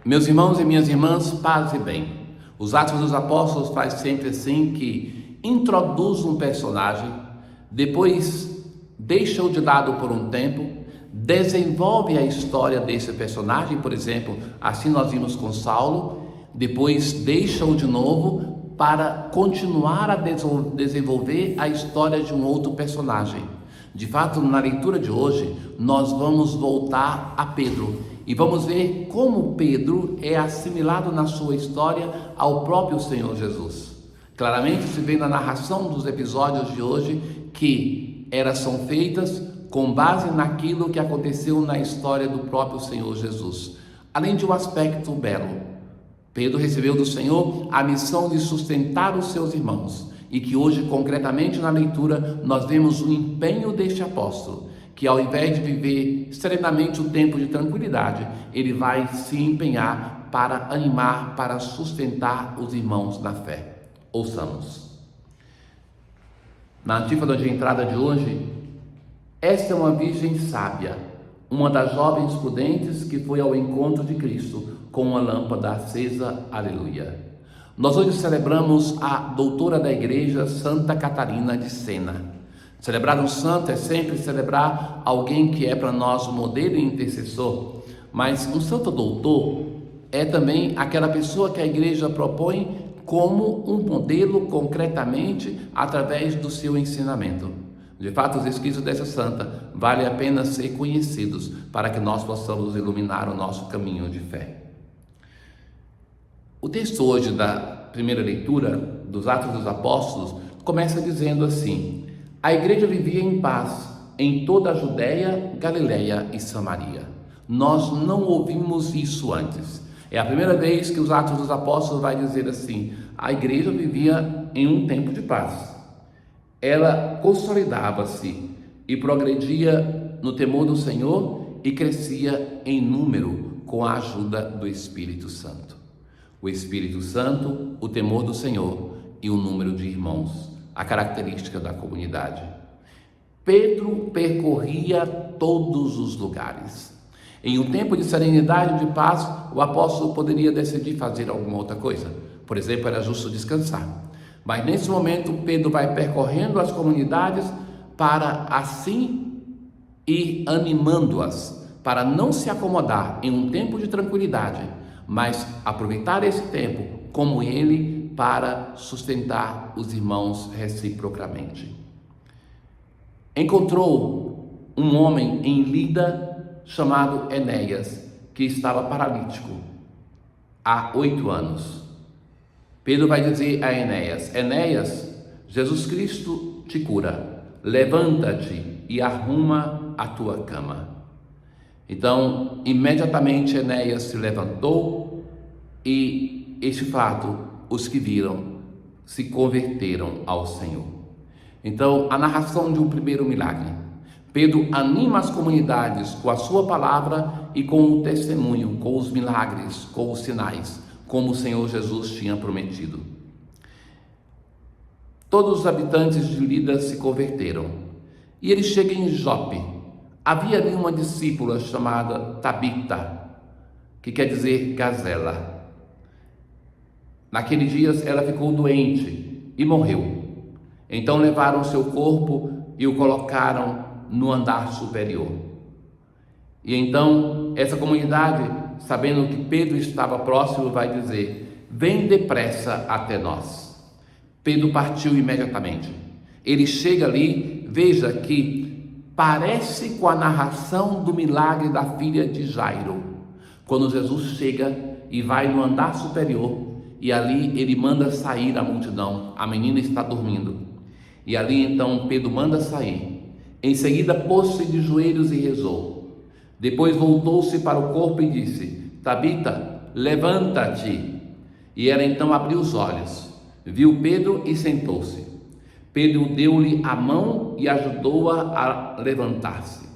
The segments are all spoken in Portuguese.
Meus irmãos e minhas irmãs, paz e bem. Os Atos dos Apóstolos faz sempre assim, que introduz um personagem, depois deixa-o de lado por um tempo, desenvolve a história desse personagem, por exemplo, assim nós vimos com Saulo, depois deixa-o de novo para continuar a desenvolver a história de um outro personagem. De fato, na leitura de hoje, nós vamos voltar a Pedro e vamos ver como Pedro é assimilado na sua história ao próprio Senhor Jesus. Claramente se vê na narração dos episódios de hoje que elas são feitas com base naquilo que aconteceu na história do próprio Senhor Jesus. Além de um aspecto belo, Pedro recebeu do Senhor a missão de sustentar os seus irmãos, e que hoje, concretamente na leitura, nós vemos o empenho deste apóstolo, que ao invés de viver serenamente o tempo de tranquilidade, ele vai se empenhar para animar, para sustentar os irmãos na fé. Ouçamos. Na antífona de entrada de hoje: esta é uma virgem sábia, uma das jovens prudentes que foi ao encontro de Cristo com uma lâmpada acesa. Aleluia. Nós hoje celebramos a doutora da igreja, Santa Catarina de Sena. Celebrar um santo é sempre celebrar alguém que é para nós um modelo e intercessor, mas um santo doutor é também aquela pessoa que a igreja propõe como um modelo concretamente através do seu ensinamento. De fato, os escritos dessa santa vale a pena ser conhecidos para que nós possamos iluminar o nosso caminho de fé. O texto hoje da primeira leitura dos Atos dos Apóstolos começa dizendo assim: a igreja vivia em paz em toda a Judéia, Galileia e Samaria. Nós não ouvimos isso antes. É a primeira vez que os Atos dos Apóstolos vai dizer assim: a igreja vivia em um tempo de paz. Ela consolidava-se e progredia no temor do Senhor e crescia em número com a ajuda do Espírito Santo. O Espírito Santo, o temor do Senhor e o número de irmãos, a característica da comunidade. Pedro percorria todos os lugares. Em um tempo de serenidade e de paz, o apóstolo poderia decidir fazer alguma outra coisa. Por exemplo, era justo descansar. Mas nesse momento, Pedro vai percorrendo as comunidades para assim ir animando-as, para não se acomodar em um tempo de tranquilidade, mas aproveitar esse tempo como ele para sustentar os irmãos reciprocamente. Encontrou um homem em Lida chamado Enéas, que estava paralítico há 8 anos. Pedro vai dizer a Enéas: Enéas, Jesus Cristo te cura, levanta-te e arruma a tua cama. Então, imediatamente Enéas se levantou e este fato, os que viram, se converteram ao Senhor. Então, a narração de um primeiro milagre. Pedro anima as comunidades com a sua palavra e com o testemunho, com os milagres, com os sinais, como o Senhor Jesus tinha prometido. Todos os habitantes de Lida se converteram e ele chega em Jope. Havia ali uma discípula chamada Tabita, que quer dizer gazela. Naqueles dias ela ficou doente e morreu. Então levaram seu corpo e o colocaram no andar superior. E então essa comunidade, sabendo que Pedro estava próximo, vai dizer: vem depressa até nós. Pedro partiu imediatamente. Ele chega ali, veja que parece com a narração do milagre da filha de Jairo, quando Jesus chega e vai no andar superior e ali ele manda sair a multidão. A menina está dormindo e ali então Pedro manda sair. Em seguida pôs-se de joelhos e rezou. Depois voltou-se para o corpo e disse: Tabita, levanta-te. E ela então abriu os olhos, viu Pedro e sentou-se. Pedro deu-lhe a mão e ajudou-a a levantar-se.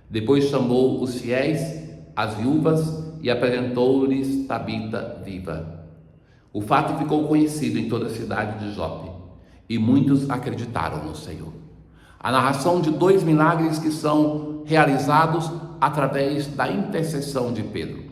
Depois chamou os fiéis, as viúvas, e apresentou-lhes Tabita viva. O fato ficou conhecido em toda a cidade de Jope, e muitos acreditaram no Senhor. A narração de 2 milagres que são realizados através da intercessão de Pedro.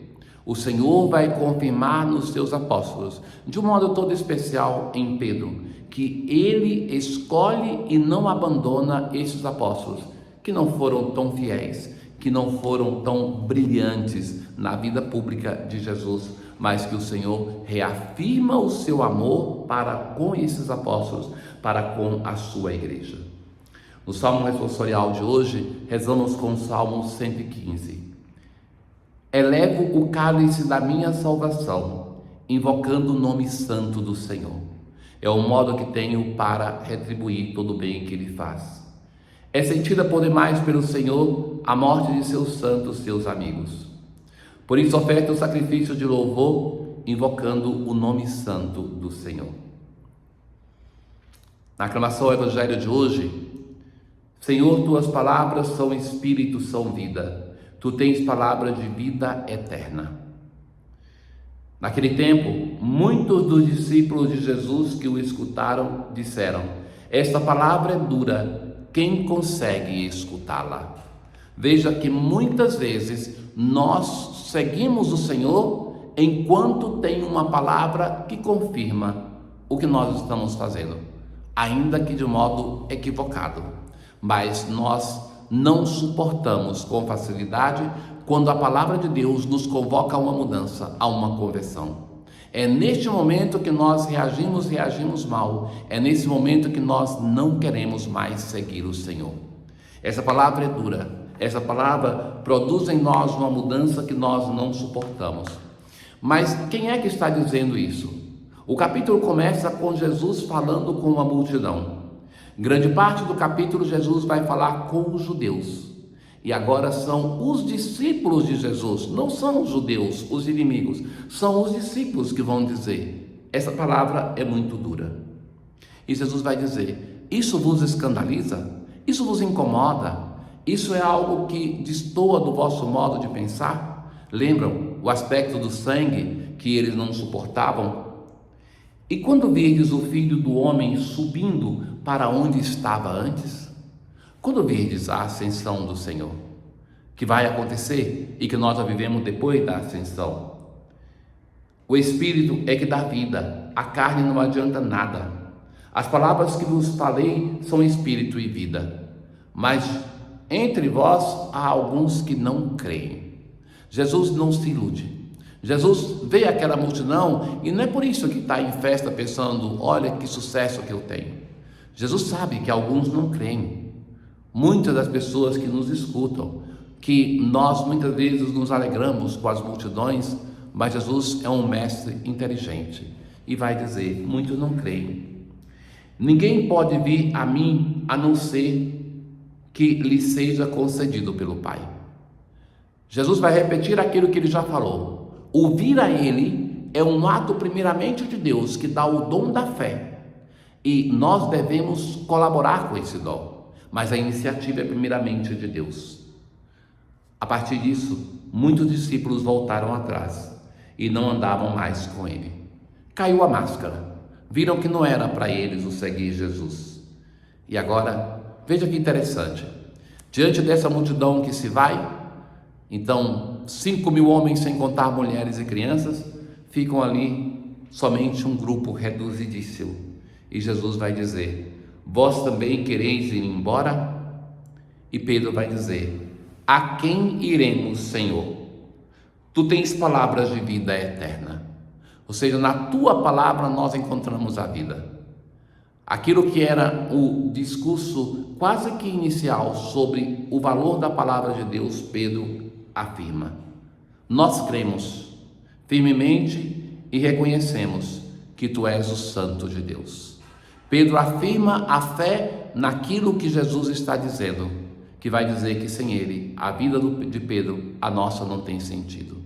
O Senhor vai confirmar nos seus apóstolos, de um modo todo especial em Pedro, que ele escolhe e não abandona esses apóstolos, que não foram tão fiéis, que não foram tão brilhantes na vida pública de Jesus, mas que o Senhor reafirma o seu amor para com esses apóstolos, para com a sua igreja. No Salmo responsorial de hoje, rezamos com o Salmo 115. Elevo o cálice da minha salvação, invocando o nome santo do Senhor. É o modo que tenho para retribuir todo o bem que Ele faz. É sentida por demais pelo Senhor a morte de seus santos, seus amigos. Por isso oferta o sacrifício de louvor, invocando o nome santo do Senhor. Na aclamação ao Evangelho de hoje, Senhor, tuas palavras são espírito, são vida. Tu tens palavra de vida eterna. Naquele tempo, muitos dos discípulos de Jesus que o escutaram disseram: esta palavra é dura, quem consegue escutá-la? Veja que muitas vezes nós seguimos o Senhor enquanto tem uma palavra que confirma o que nós estamos fazendo, ainda que de modo equivocado. Mas nós não suportamos com facilidade quando a palavra de Deus nos convoca a uma mudança, a uma conversão. É neste momento que nós reagimos mal. É nesse momento que nós não queremos mais seguir o Senhor. Essa palavra é dura. Essa palavra produz em nós uma mudança que nós não suportamos. Mas quem é que está dizendo isso? O capítulo começa com Jesus falando com uma multidão. Grande parte do capítulo Jesus vai falar com os judeus. E agora são os discípulos de Jesus, não são os judeus, os inimigos, são os discípulos que vão dizer: essa palavra é muito dura. E Jesus vai dizer: isso vos escandaliza? Isso vos incomoda? Isso é algo que destoa do vosso modo de pensar? Lembram o aspecto do sangue que eles não suportavam? E quando virdes o Filho do Homem subindo para onde estava antes? Quando virdes a ascensão do Senhor, que vai acontecer e que nós já vivemos depois da ascensão. O Espírito é que dá vida, a carne não adianta nada. As palavras que vos falei são Espírito e vida, mas entre vós há alguns que não creem. Jesus não se ilude. Jesus vê aquela multidão e não é por isso que está em festa pensando: olha que sucesso que eu tenho. Jesus sabe que alguns não creem. Muitas das pessoas que nos escutam, que nós muitas vezes nos alegramos com as multidões, mas Jesus é um mestre inteligente e vai dizer: muitos não creem. Ninguém pode vir a mim a não ser que lhe seja concedido pelo Pai. Jesus vai repetir aquilo que ele já falou. Ouvir a Ele é um ato primeiramente de Deus, que dá o dom da fé, e nós devemos colaborar com esse dom, mas a iniciativa é primeiramente de Deus. A partir disso, muitos discípulos voltaram atrás e não andavam mais com Ele. Caiu a máscara, viram que não era para eles o seguir Jesus. E agora, veja que interessante, diante dessa multidão que se vai, então 5.000 homens, sem contar mulheres e crianças, ficam ali somente um grupo reduzidíssimo. E Jesus vai dizer: vós também quereis ir embora? E Pedro vai dizer: a quem iremos, Senhor? Tu tens palavras de vida eterna. Ou seja, na tua palavra nós encontramos a vida. Aquilo que era o discurso quase que inicial sobre o valor da palavra de Deus, Pedro afirma: nós cremos firmemente e reconhecemos que tu és o Santo de Deus. Pedro afirma a fé naquilo que Jesus está dizendo, que vai dizer que sem ele, a vida de Pedro, a nossa, não tem sentido.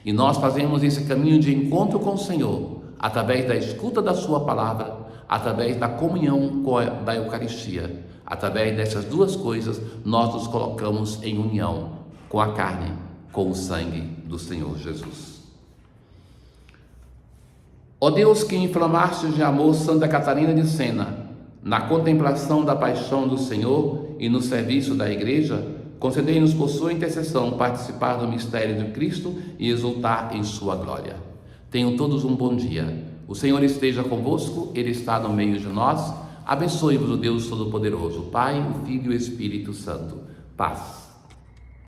E nós fazemos esse caminho de encontro com o Senhor, através da escuta da sua palavra, através da comunhão da Eucaristia. Através dessas duas coisas, nós nos colocamos em união com a carne, com o sangue do Senhor Jesus. Ó Deus, que inflamaste de amor Santa Catarina de Sena, na contemplação da paixão do Senhor e no serviço da Igreja, concedei-nos por sua intercessão participar do mistério de Cristo e exultar em sua glória. Tenham todos um bom dia. O Senhor esteja convosco, Ele está no meio de nós. Abençoe-vos o Deus Todo-Poderoso, Pai, o Filho e o Espírito Santo. Paz.